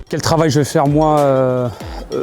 Quel travail je vais faire moi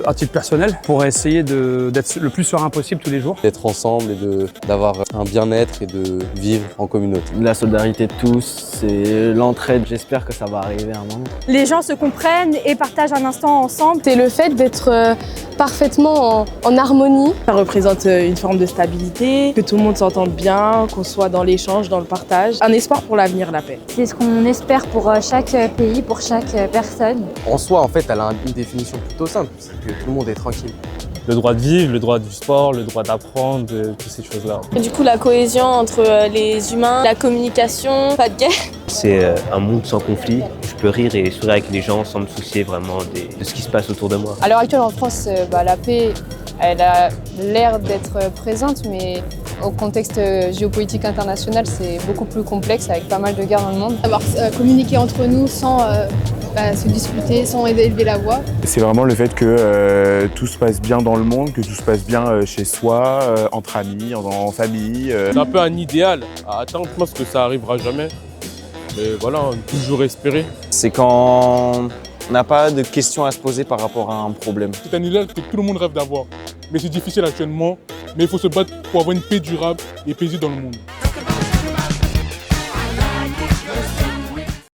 à titre personnel pour essayer d'être le plus serein possible tous les jours. D'être ensemble et d'avoir un bien-être et de vivre en communauté. La solidarité de tous, c'est l'entraide. J'espère que ça va arriver à un moment. Les gens se comprennent et partagent un instant ensemble. C'est le fait d'être parfaitement en harmonie. Ça représente une forme de stabilité, que tout le monde s'entende bien, qu'on soit dans l'échange, dans le partage. Un espoir pour l'avenir, la paix. C'est ce qu'on espère pour chaque pays, pour chaque personne. En soi, en fait, elle a une définition plutôt simple, c'est que tout le monde est tranquille. Le droit de vivre, le droit du sport, le droit d'apprendre, toutes ces choses-là. Et du coup, la cohésion entre les humains, la communication, pas de guerre. C'est un monde sans conflit. Je peux rire et sourire avec les gens sans me soucier vraiment de ce qui se passe autour de moi. À l'heure actuelle en France, la paix, elle a l'air d'être présente, mais au contexte géopolitique international, c'est beaucoup plus complexe avec pas mal de guerres dans le monde. Savoir communiquer entre nous sans se disputer, sans élever la voix. C'est vraiment le fait que tout se passe bien dans le monde, que tout se passe bien chez soi, entre amis, en famille. C'est un peu un idéal à atteindre. Je pense que ça arrivera jamais. Mais voilà, toujours espérer. C'est quand on n'a pas de questions à se poser par rapport à un problème. C'est un idéal que tout le monde rêve d'avoir. Mais c'est difficile actuellement. Mais il faut se battre pour avoir une paix durable et paisible dans le monde.